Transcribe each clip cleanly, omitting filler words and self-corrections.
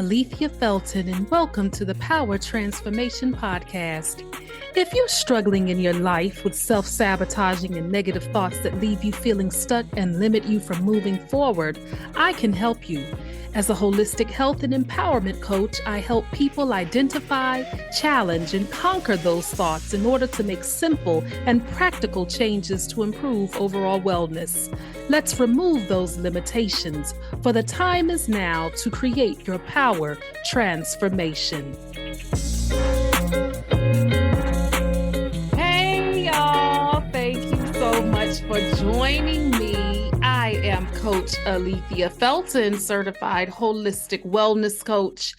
Alethea Felton, and welcome to the Power Transformation Podcast. If you're struggling in your life with self-sabotaging and negative thoughts that leave you feeling stuck and limit you from moving forward, I can help you. As a holistic health and empowerment coach, I help people identify, challenge, and conquer those thoughts in order to make simple and practical changes to improve overall wellness. Let's remove those limitations, for the time is now to create your power transformation. Hey, y'all. Thank you so much for joining me. I am Coach Alethea Felton, certified holistic wellness coach,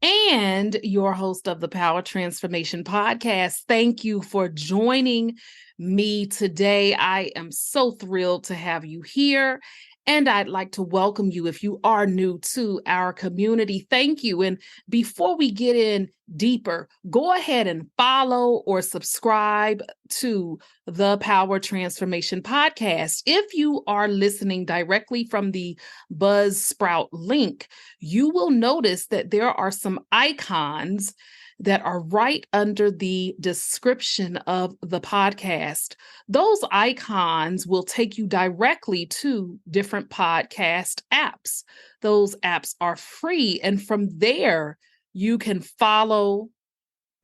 and your host of the Power Transformation Podcast. Thank you for joining me today. I am so thrilled to have you here, and I'd like to welcome you if you are new to our community. Thank you. And before we get in deeper, go ahead and follow or subscribe to the Power Transformation Podcast. If you are listening directly from the Buzzsprout link, you will notice that there are some icons that are right under the description of the podcast. Those icons will take you directly to different podcast apps. Those apps are free, and from there, you can follow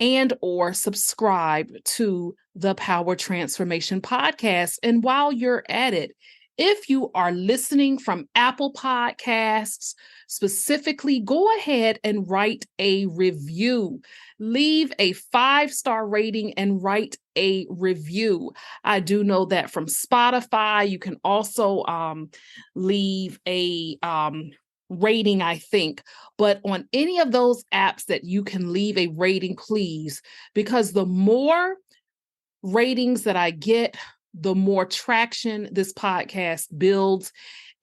and or subscribe to the Power Transformation Podcast. And while you're at it, if you are listening from Apple Podcasts, specifically, go ahead and write a review. Leave a 5-star rating and write a review. I do know that from Spotify, you can also leave a rating, I think. But on any of those apps that you can leave a rating, please, because the more ratings that I get, the more traction this podcast builds.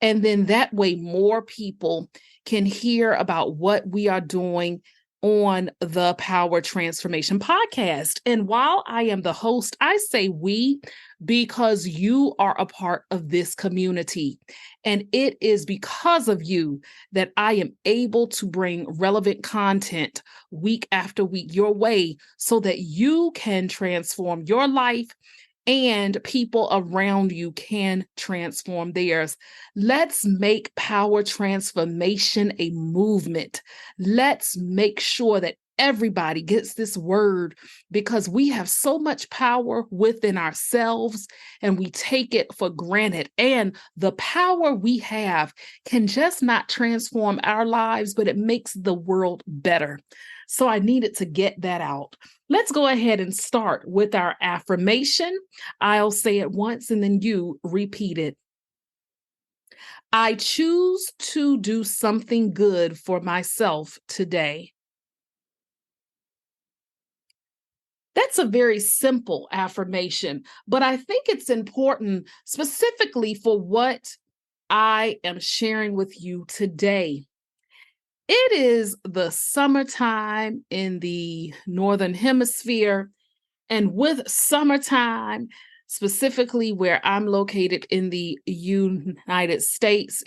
And then that way more people can hear about what we are doing on the Power Transformation Podcast. And while I am the host, I say we because you are a part of this community. And it is because of you that I am able to bring relevant content week after week your way so that you can transform your life and people around you can transform theirs. Let's make power transformation a movement. Let's make sure that everybody gets this word, because we have so much power within ourselves and we take it for granted. And the power we have can just not transform our lives, but it makes the world better. So I needed to get that out. Let's go ahead and start with our affirmation. I'll say it once and then you repeat it. I choose to do something good for myself today. That's a very simple affirmation, but I think it's important specifically for what I am sharing with you today. It is the summertime in the Northern Hemisphere, and with summertime, specifically where I'm located in the United States,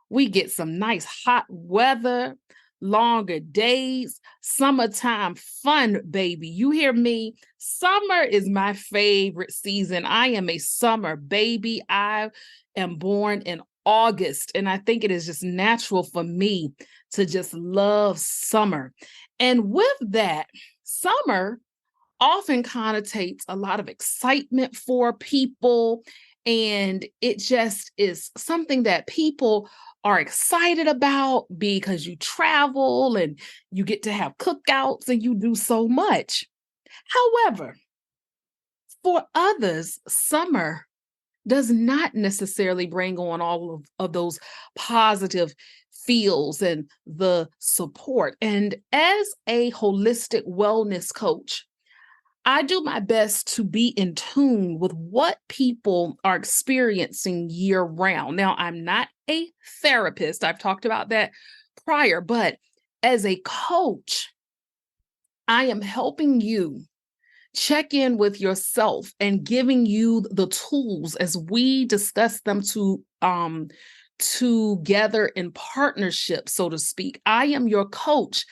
we get some nice hot weather, longer days, summertime fun, baby. You hear me? Summer is my favorite season. I am a summer baby. I am born in August, and I think it is just natural for me to just love summer. And with that, summer often connotates a lot of excitement for people, and it just is something that people are excited about because you travel and you get to have cookouts and you do so much. However, for others, summer does not necessarily bring on all of those positive feels and the support. And as a holistic wellness coach, I do my best to be in tune with what people are experiencing year round. Now, I'm not a therapist. I've talked about that prior, but as a coach, I am helping you check in with yourself and giving you the tools as we discuss them together in partnership, so to speak. I am your coach,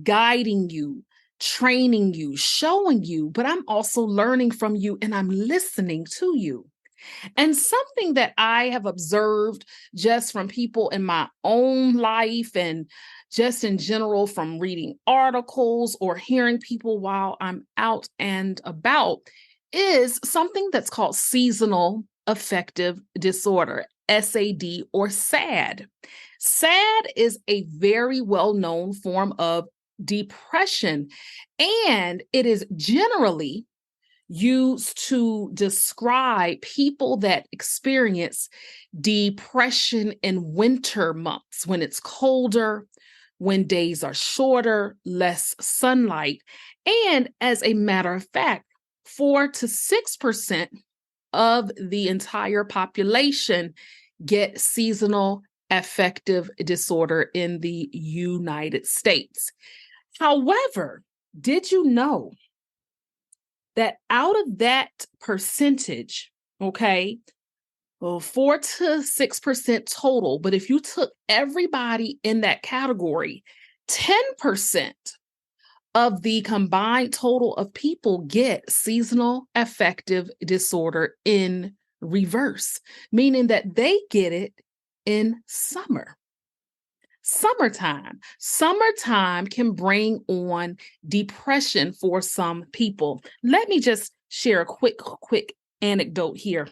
guiding you, training you, showing you, but I'm also learning from you and I'm listening to you. And something that I have observed just from people in my own life and just in general from reading articles or hearing people while I'm out and about is something that's called seasonal affective disorder, SAD or SAD. SAD is a very well-known form of depression, and it is generally used to describe people that experience depression in winter months when it's colder, when days are shorter, less sunlight. And as a matter of fact, 4 to 6% of the entire population get seasonal affective disorder in the United States. However, did you know that out of that percentage, okay, well, 4 to 6% total, but if you took everybody in that category, 10% of the combined total of people get seasonal affective disorder in reverse, meaning that they get it in summer. Summertime can bring on depression for some people. Let me just share a quick anecdote here.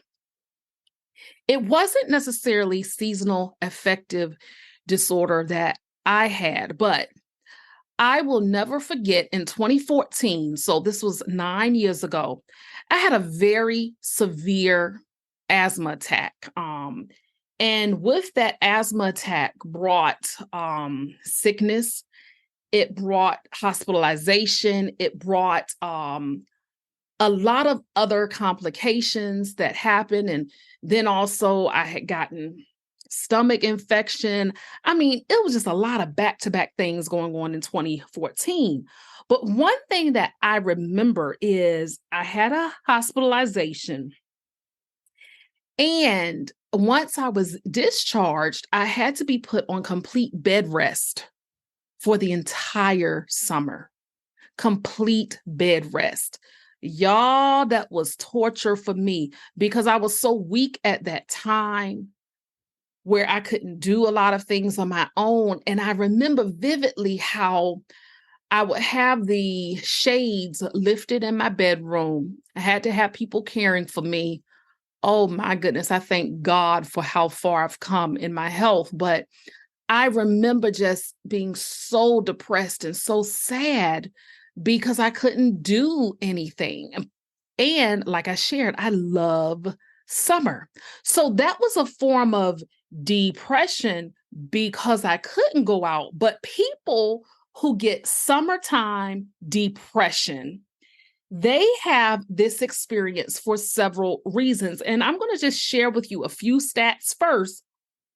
It wasn't necessarily seasonal affective disorder that I had, but I will never forget in 2014, so this was 9 years ago, I had a very severe asthma attack. And with that asthma attack brought sickness, it brought hospitalization, it brought a lot of other complications that happened. And then also I had gotten stomach infection. I mean, it was just a lot of back-to-back things going on in 2014. But one thing that I remember is I had a hospitalization. And once I was discharged, I had to be put on complete bed rest for the entire summer. Complete bed rest. Y'all, that was torture for me because I was so weak at that time where I couldn't do a lot of things on my own. And I remember vividly how I would have the shades lifted in my bedroom. I had to have people caring for me. Oh my goodness, I thank God for how far I've come in my health. But I remember just being so depressed and so sad because I couldn't do anything. And like I shared, I love summer. So that was a form of depression because I couldn't go out. But people who get summertime depression, they have this experience for several reasons. And I'm going to just share with you a few stats first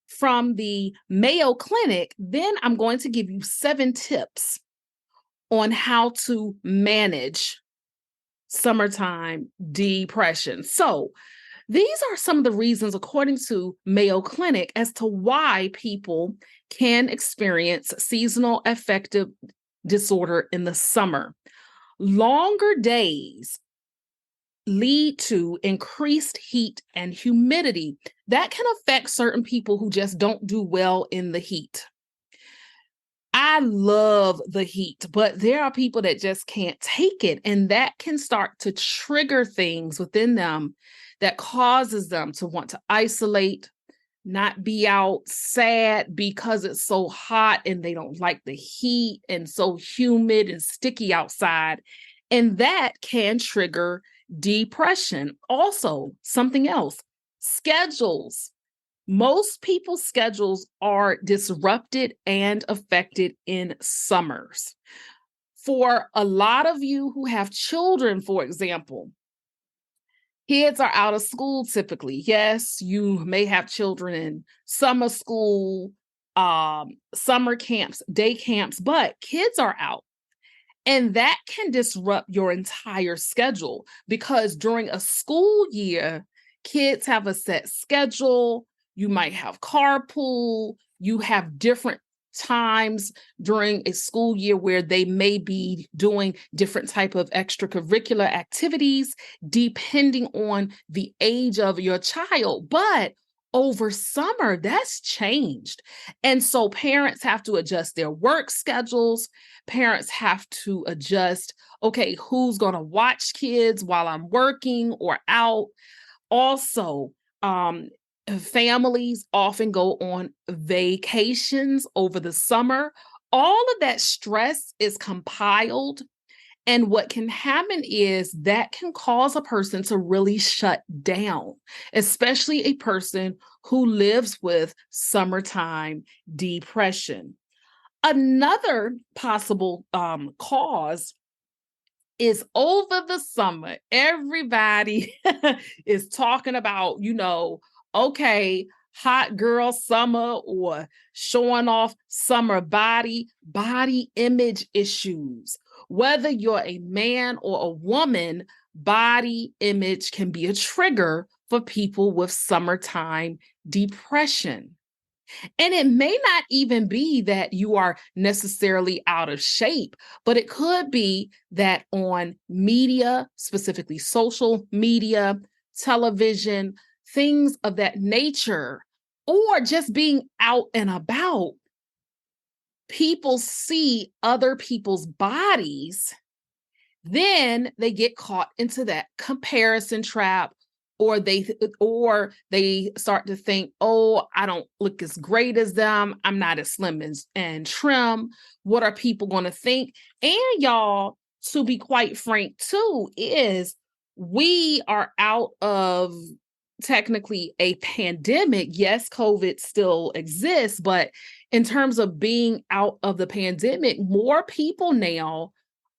from the Mayo Clinic. Then I'm going to give you 7 tips on how to manage summertime depression. So these are some of the reasons, according to Mayo Clinic, as to why people can experience seasonal affective disorder in the summer. Longer days lead to increased heat and humidity. That can affect certain people who just don't do well in the heat. I love the heat, but there are people that just can't take it. And that can start to trigger things within them that causes them to want to isolate, not be out, sad because it's so hot and they don't like the heat and so humid and sticky outside. And that can trigger depression. Also, something else, schedules. Most people's schedules are disrupted and affected in summers. For a lot of you who have children, for example, kids are out of school typically. Yes, you may have children in summer school, summer camps, day camps, but kids are out. And that can disrupt your entire schedule because during a school year, kids have a set schedule. You might have carpool. You have different times during a school year where they may be doing different type of extracurricular activities depending on the age of your child. But over summer, that's changed. And so parents have to adjust their work schedules. Parents have to adjust, okay, who's going to watch kids while I'm working or out? Also, families often go on vacations over the summer. All of that stress is compiled. And what can happen is that can cause a person to really shut down, especially a person who lives with summertime depression. Another possible cause is over the summer. Everybody is talking about, okay, hot girl summer or showing off summer body image issues. Whether you're a man or a woman, body image can be a trigger for people with summertime depression. And it may not even be that you are necessarily out of shape, but it could be that on media, specifically social media, television, things of that nature, or just being out and about, people see other people's bodies, then they get caught into that comparison trap, or they start to think, oh, I don't look as great as them, I'm not as slim and trim. What are people going to think? And y'all, to be quite frank too, is we are out of technically a pandemic. Yes, COVID still exists, but in terms of being out of the pandemic, more people now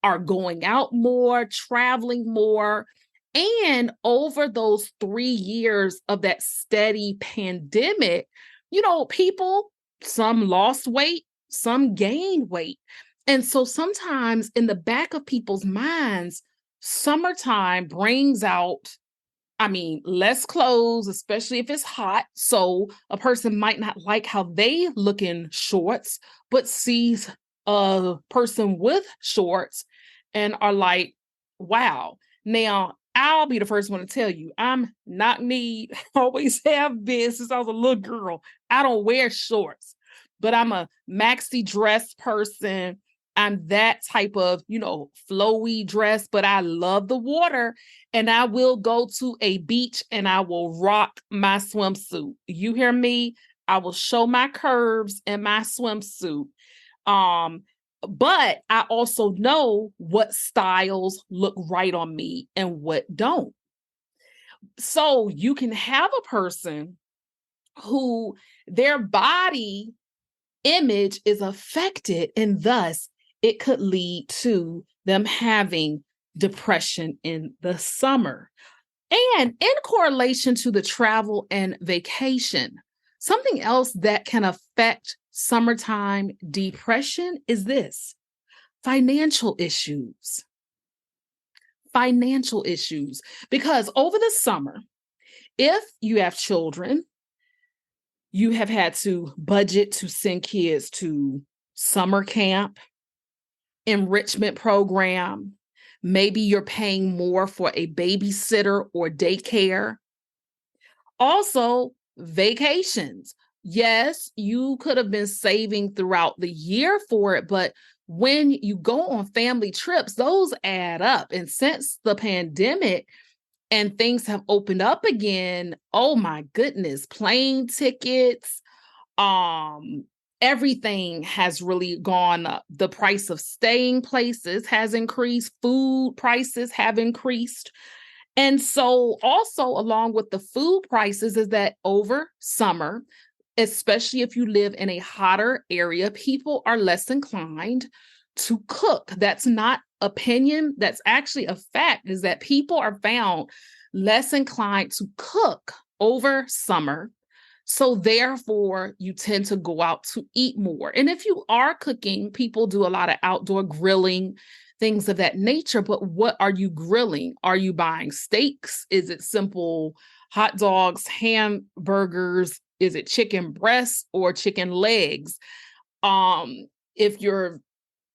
are going out more, traveling more. And over those 3 years of that steady pandemic, people, some lost weight, some gained weight. And so sometimes in the back of people's minds, summertime brings out, less clothes, especially if it's hot. So a person might not like how they look in shorts, but sees a person with shorts and are like, wow. Now, I'll be the first one to tell you, I'm not need, always have been since I was a little girl. I don't wear shorts, but I'm a maxi dress person. I'm that type of, flowy dress, but I love the water and I will go to a beach and I will rock my swimsuit. You hear me? I will show my curves in my swimsuit. But I also know what styles look right on me and what don't. So you can have a person who their body image is affected, and thus it could lead to them having depression in the summer. And in correlation to the travel and vacation, something else that can affect summertime depression is this: financial issues. Financial issues. Because over the summer, if you have children, you have had to budget to send kids to summer camp, enrichment program. Maybe you're paying more for a babysitter or daycare. Also, vacations. Yes, you could have been saving throughout the year for it, but when you go on family trips, those add up. And since the pandemic and things have opened up again, oh my goodness, plane tickets, everything has really gone up. The price of staying places has increased, food prices have increased. And so also along with the food prices is that over summer, especially if you live in a hotter area, people are less inclined to cook. That's not opinion. That's actually a fact, is that people are found less inclined to cook over summer. So therefore, you tend to go out to eat more. And if you are cooking, people do a lot of outdoor grilling, things of that nature. But what are you grilling? Are you buying steaks? Is it simple hot dogs, hamburgers, Is it chicken breasts or chicken legs? If you're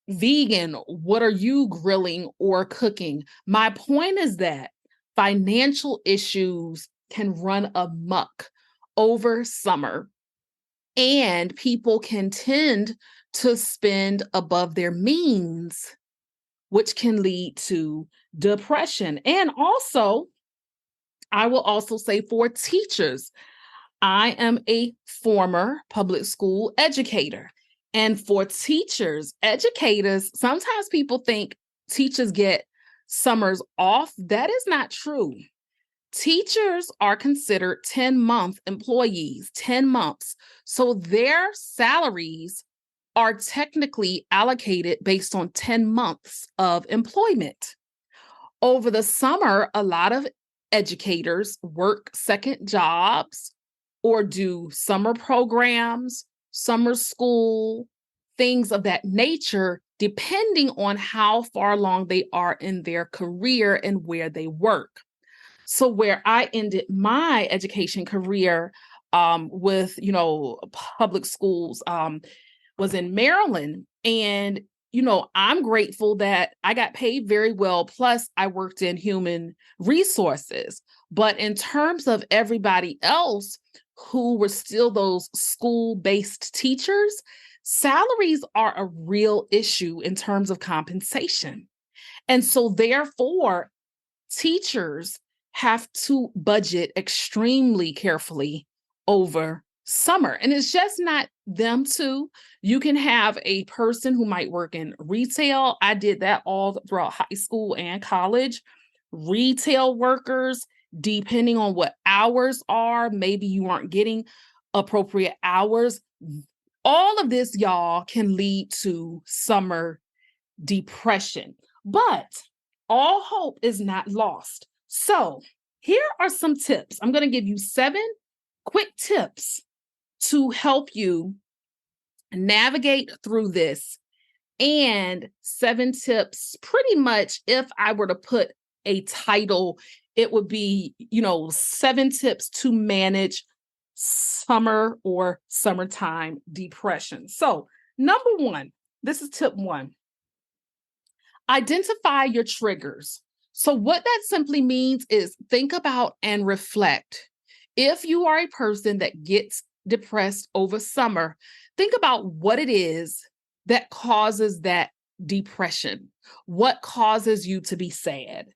vegan, what are you grilling or cooking? My point is that financial issues can run amok over summer, and people can tend to spend above their means, which can lead to depression. And also, I will also say for teachers, I am a former public school educator. And for teachers, educators, sometimes people think teachers get summers off. That is not true. Teachers are considered 10-month employees, 10 months. So their salaries are technically allocated based on 10 months of employment. Over the summer, a lot of educators work second jobs or do summer programs, summer school, things of that nature, depending on how far along they are in their career and where they work. So where I ended my education career with, public schools, was in Maryland. And, I'm grateful that I got paid very well. Plus, I worked in human resources. But in terms of everybody else who were still those school-based teachers, salaries are a real issue in terms of compensation. And so, therefore, teachers have to budget extremely carefully over summer. And it's just not them two. You can have a person who might work in retail. I did that all throughout high school and college. Retail workers, depending on what hours are, maybe you aren't getting appropriate hours. All of this, y'all, can lead to summer depression. But all hope is not lost. So, here are some tips. I'm going to give you 7 quick tips to help you navigate through this. And 7 tips, pretty much, if I were to put a title, it would be, 7 tips to manage summer or summertime depression. So, number 1, this is tip 1. Identify your triggers. So, what that simply means is think about and reflect. If you are a person that gets depressed over summer, think about what it is that causes that depression. What causes you to be sad?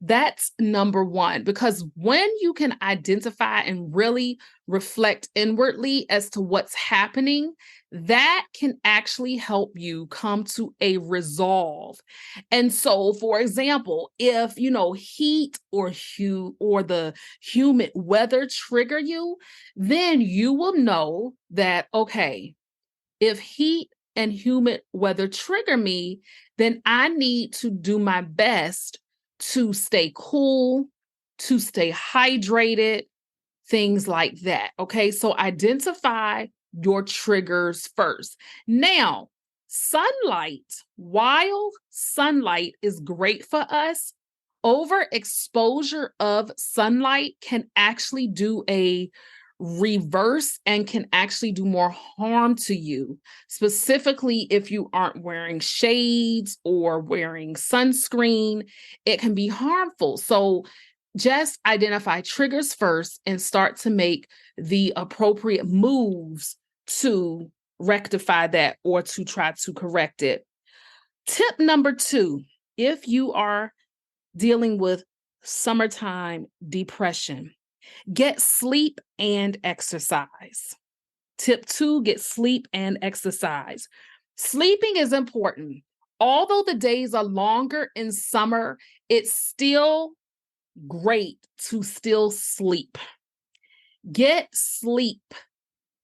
That's number 1, because when you can identify and really reflect inwardly as to what's happening, that can actually help you come to a resolve. And so, for example, if heat or the humid weather trigger you, then you will know that, okay, if heat and humid weather trigger me, then I need to do my best to stay cool, to stay hydrated, things like that. Okay, so identify your triggers first. Now, sunlight, while sunlight is great for us, overexposure of sunlight can actually do a reverse and can actually do more harm to you, specifically if you aren't wearing shades or wearing sunscreen. It can be harmful. So just identify triggers first and start to make the appropriate moves to rectify that or to try to correct it. Tip number 2, if you are dealing with summertime depression, get sleep and exercise. Tip 2, get sleep and exercise. Sleeping is important. Although the days are longer in summer, it's still great to still sleep. Get sleep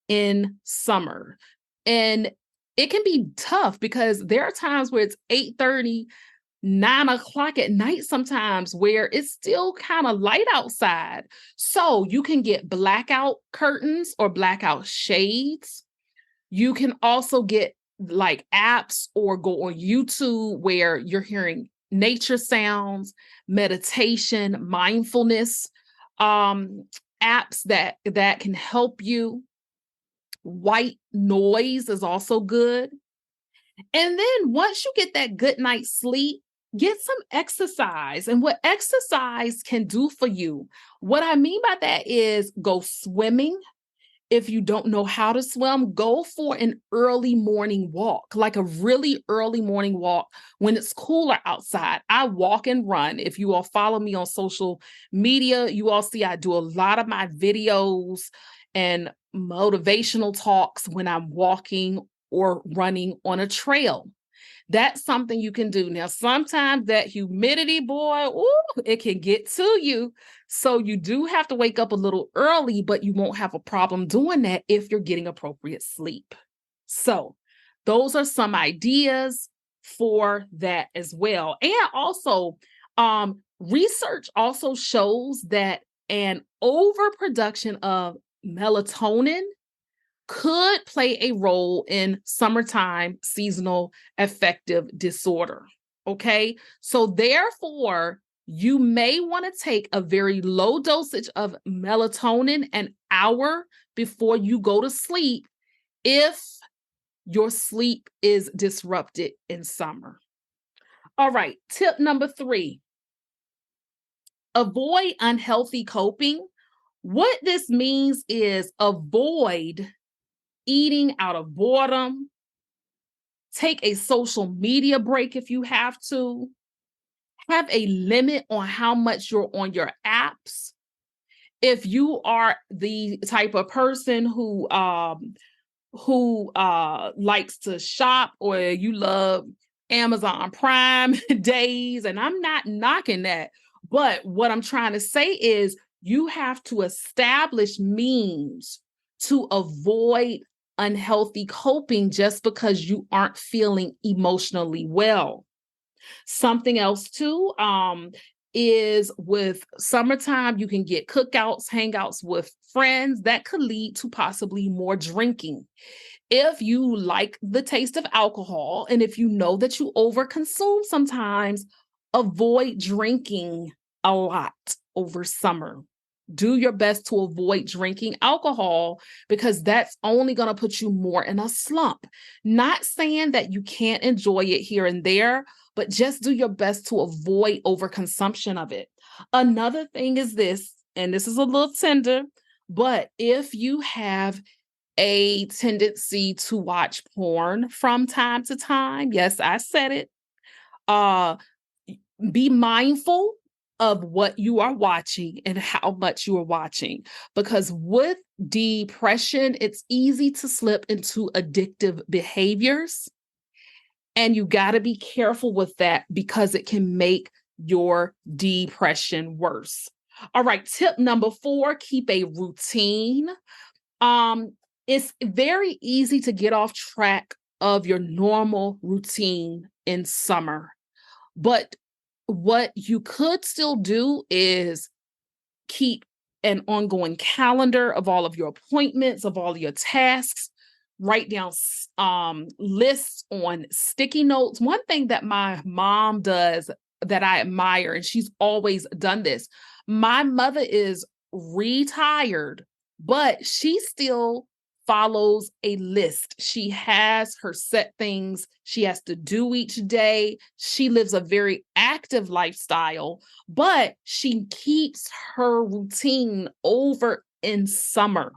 in summer. And it can be tough because there are times where it's 8:30, 9 o'clock at night sometimes where it's still kind of light outside. So you can get blackout curtains or blackout shades. You can also get like apps or go on YouTube where you're hearing nature sounds, meditation, mindfulness. apps that can help you. White noise is also good. And then once you get that good night's sleep, get some exercise. And what exercise can do for you, what I mean by that is go swimming. If you don't know how to swim, go for an early morning walk, like a really early morning walk when it's cooler outside. I walk and run. If you all follow me on social media, you all see I do a lot of my videos and motivational talks when I'm walking or running on a trail. That's something you can do. Now, sometimes that humidity, boy, ooh, it can get to you. So you do have to wake up a little early, but you won't have a problem doing that if you're getting appropriate sleep. So those are some ideas for that as well. And also, research also shows that an overproduction of melatonin could play a role in summertime seasonal affective disorder. Okay. So, therefore, you may want to take a very low dosage of melatonin an hour before you go to sleep if your sleep is disrupted in summer. All right. Tip number 3, avoid unhealthy coping. What this means is avoid eating out of boredom. Take a social media break if you have to. Have a limit on how much you're on your apps. If you are the type of person who likes to shop, or you love Amazon Prime days, and I'm not knocking that, but what I'm trying to say is you have to establish means to avoid unhealthy coping just because you aren't feeling emotionally well. Something else too is with summertime, you can get cookouts, hangouts with friends that could lead to possibly more drinking. If you like the taste of alcohol, and if you know that you overconsume sometimes, avoid drinking a lot over summer. Do your best to avoid drinking alcohol because that's only going to put you more in a slump. Not saying that you can't enjoy it here and there, but just do your best to avoid overconsumption of it. Another thing is this, and this is a little tender, but if you have a tendency to watch porn from time to time, yes, I said it, uh, be mindful of what you are watching and how much you are watching. Because with depression, it's easy to slip into addictive behaviors. And you got to be careful with that because it can make your depression worse. All right, tip number 4, keep a routine. It's very easy to get off track of your normal routine in summer. But what you could still do is keep an ongoing calendar of all of your appointments, of all of your tasks. Write down lists on sticky notes. One thing that my mom does that I admire, and she's always done this. My mother is retired, but she still follows a list. She has her set things she has to do each day. She lives a very active lifestyle, but she keeps her routine over in summer.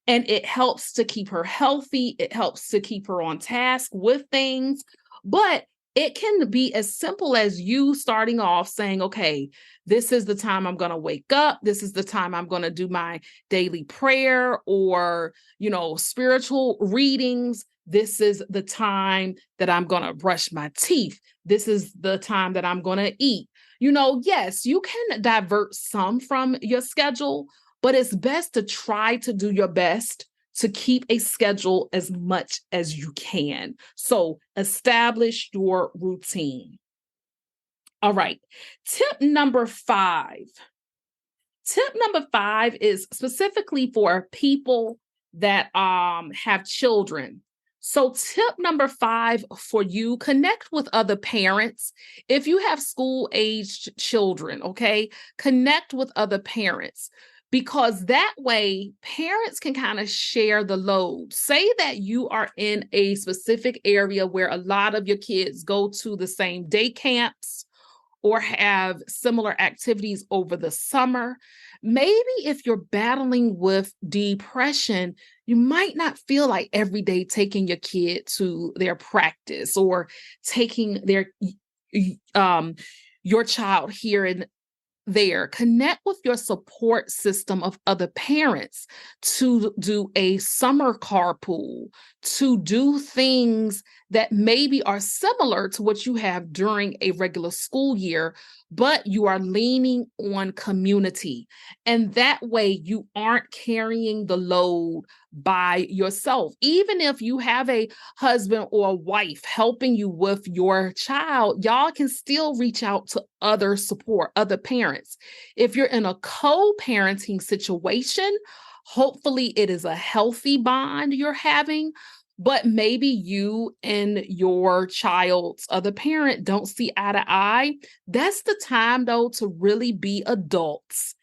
And it helps to keep her healthy. It helps to keep her on task with things. But it can be as simple as you starting off saying, okay, this is the time I'm going to wake up. This is the time I'm going to do my daily prayer or, spiritual readings. This is the time that I'm going to brush my teeth. This is the time that I'm going to eat. Yes, you can divert some from your schedule, but it's best to try to do your best to keep a schedule as much as you can. So establish your routine. All right. Tip number 5. Tip number 5 is specifically for people that have children. So tip number 5 for you, connect with other parents. If you have school-aged children, okay, connect with other parents. because that way parents can kind of share the load. Say that you are in a specific area where a lot of your kids go to the same day camps or have similar activities over the summer. Maybe if you're battling with depression, you might not feel like every day taking your kid to their practice or taking um your child here and there. Connect with your support system of other parents to do a summer carpool, to do things that maybe are similar to what you have during a regular school year, but you are leaning on community. And that way you aren't carrying the load by yourself. Even if you have a husband or a wife helping you with your child, y'all can still reach out to other support, other parents. If you're in a co-parenting situation, hopefully it is a healthy bond you're having, but maybe you and your child's other parent don't see eye to eye. That's the time, though, to really be adults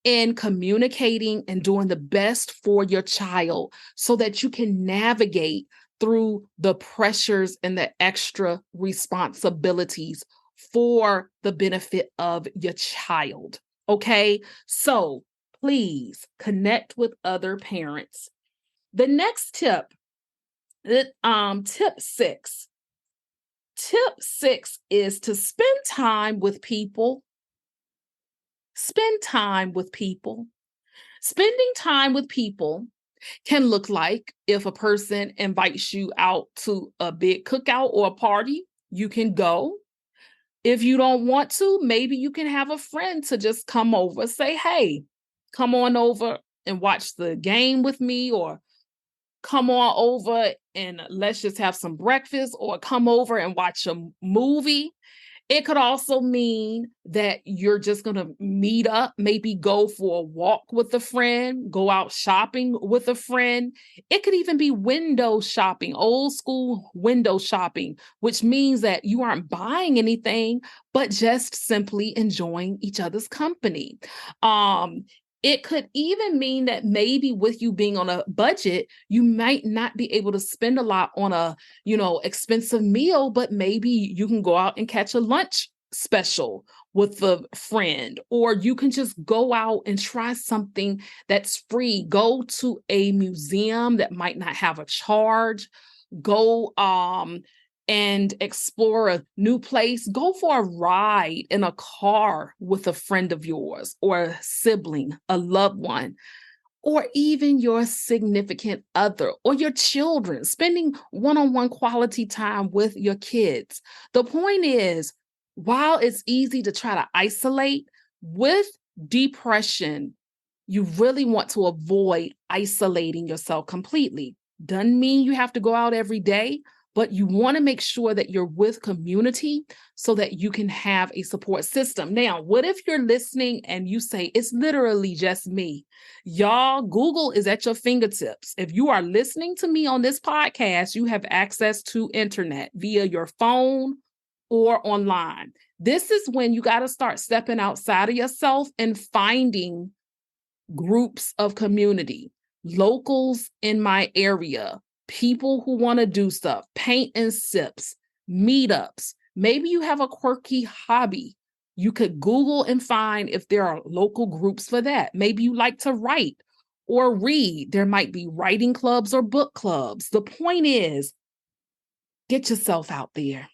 in communicating and doing the best for your child so that you can navigate through the pressures and the extra responsibilities for the benefit of your child. Okay, so please connect with other parents. The next tip, tip six. Tip six is to spend time with people. Spend time with people. Spending time with people can look like if a person invites you out to a big cookout or a party, you can go. If you don't want to, maybe you can have a friend to just come over, say, hey, come on over and watch the game with me, or come on over and let's just have some breakfast, or come over and watch a movie. It could also mean that you're just going to meet up, maybe go for a walk with a friend, go out shopping with a friend. It could even be window shopping, old school window shopping, which means that you aren't buying anything, but just simply enjoying each other's company. It could even mean that maybe with you being on a budget, you might not be able to spend a lot on a, expensive meal, but maybe you can go out and catch a lunch special with a friend, or you can just go out and try something that's free. Go to a museum that might not have a charge. Go and explore a new place. Go for a ride in a car with a friend of yours, or a sibling, a loved one, or even your significant other or your children, spending one-on-one quality time with your kids. The point is, while it's easy to try to isolate, with depression, you really want to avoid isolating yourself completely. Doesn't mean you have to go out every day, but you want to make sure that you're with community so that you can have a support system. Now, what if you're listening and you say, it's literally just me? Y'all, Google is at your fingertips. If you are listening to me on this podcast, you have access to internet via your phone or online. This is when you got to start stepping outside of yourself and finding groups of community, locals in my area, people who want to do stuff, paint and sips, meetups. Maybe you have a quirky hobby. You could Google and find if there are local groups for that. Maybe you like to write or read. There might be writing clubs or book clubs. The point is, get yourself out there.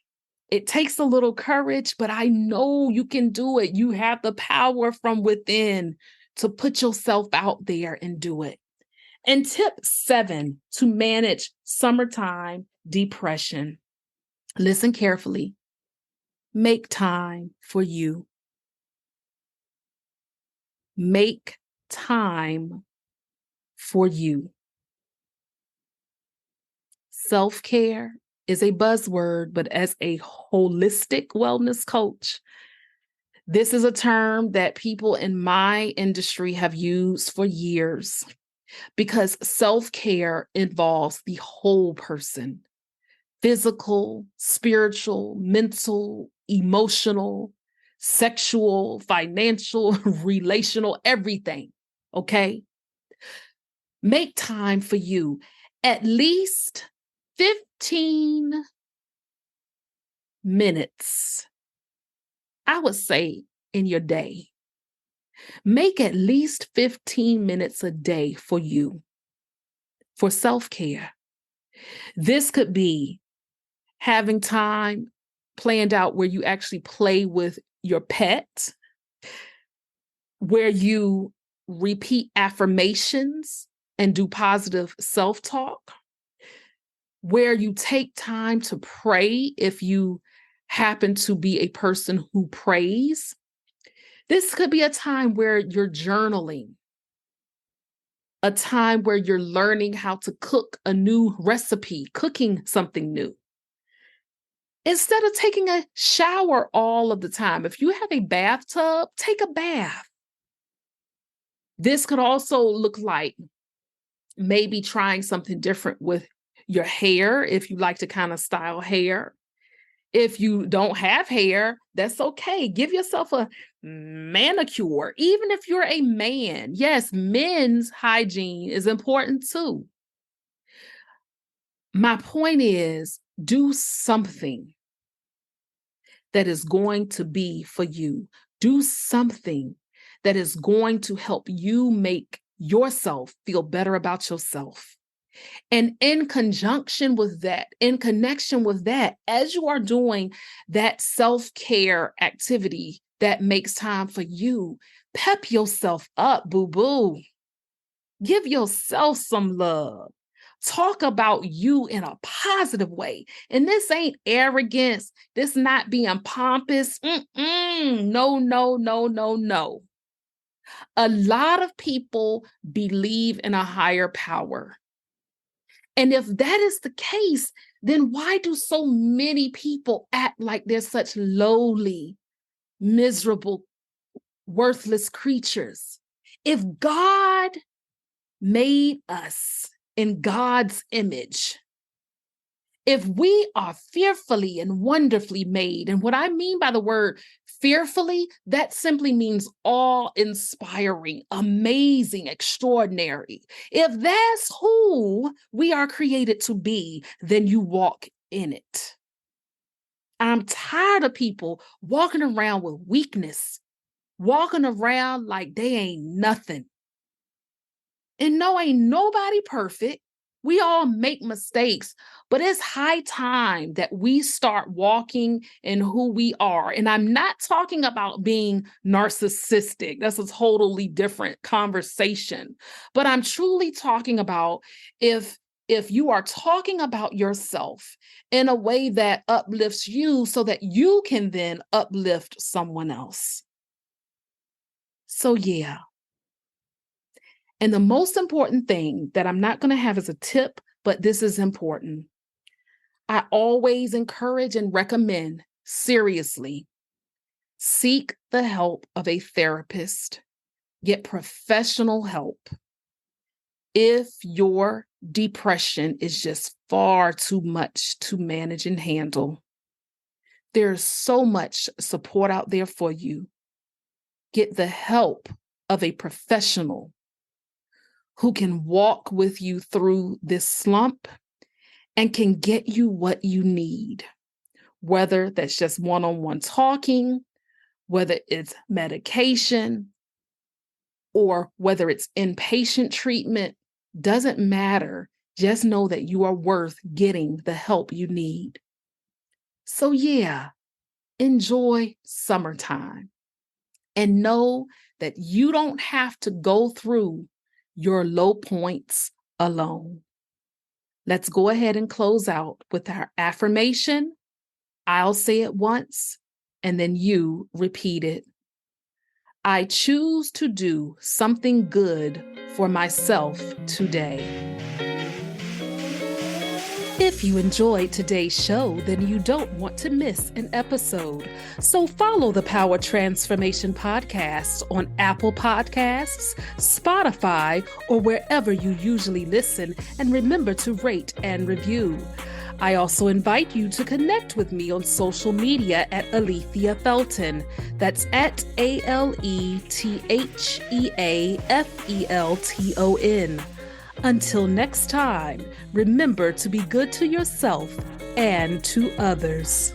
It takes a little courage, but I know you can do it. You have the power from within to put yourself out there and do it. And tip 7 to manage summertime depression. Listen carefully. Make time for you. Make time for you. Self-care is a buzzword, but as a holistic wellness coach, this is a term that people in my industry have used for years, because self-care involves the whole person: physical, spiritual, mental, emotional, sexual, financial, relational, everything. Okay? Make time for you. At least 15 minutes, I would say, in your day. Make at least 15 minutes a day for you, for self-care. This could be having time planned out where you actually play with your pet, where you repeat affirmations and do positive self-talk, where you take time to pray if you happen to be a person who prays. This could be a time where you're journaling, a time where you're learning how to cook a new recipe, cooking something new. Instead of taking a shower all of the time, if you have a bathtub, take a bath. This could also look like maybe trying something different with your hair if you like to kind of style hair. If you don't have hair, that's okay. Give yourself a manicure, even if you're a man. Yes, men's hygiene is important too. My point is, do something that is going to be for you. Do something that is going to help you make yourself feel better about yourself. And in conjunction with that, in connection with that, as you are doing that self-care activity that makes time for you, pep yourself up, boo-boo. Give yourself some love. Talk about you in a positive way. And this ain't arrogance. This not being pompous. No, no, no, no, no. A lot of people believe in a higher power. And if that is the case, then why do so many people act like they're such lowly, miserable, worthless creatures? If God made us in God's image, if we are fearfully and wonderfully made, and what I mean by the word fearfully, that simply means awe-inspiring, amazing, extraordinary. If that's who we are created to be, then you walk in it. I'm tired of people walking around with weakness, walking around like they ain't nothing. And no, ain't nobody perfect. We all make mistakes, but it's high time that we start walking in who we are. And I'm not talking about being narcissistic. That's a totally different conversation. But I'm truly talking about if you are talking about yourself in a way that uplifts you so that you can then uplift someone else. So yeah. And the most important thing that I'm not going to have as a tip, but this is important. I always encourage and recommend, seriously, seek the help of a therapist. Get professional help. If your depression is just far too much to manage and handle, there's so much support out there for you. Get the help of a professional who can walk with you through this slump and can get you what you need, whether that's just one-on-one talking, whether it's medication, or whether it's inpatient treatment, doesn't matter. Just know that you are worth getting the help you need. So yeah, enjoy summertime and know that you don't have to go through your low points alone. Let's go ahead and close out with our affirmation. I'll say it once, and then you repeat it. I choose to do something good for myself today. If you enjoyed today's show, then you don't want to miss an episode. So follow the Power Transformation Podcast on Apple Podcasts, Spotify, or wherever you usually listen, and remember to rate and review. I also invite you to connect with me on social media at Alethea Felton. That's at ALETHEAFELTON. Until next time, remember to be good to yourself and to others.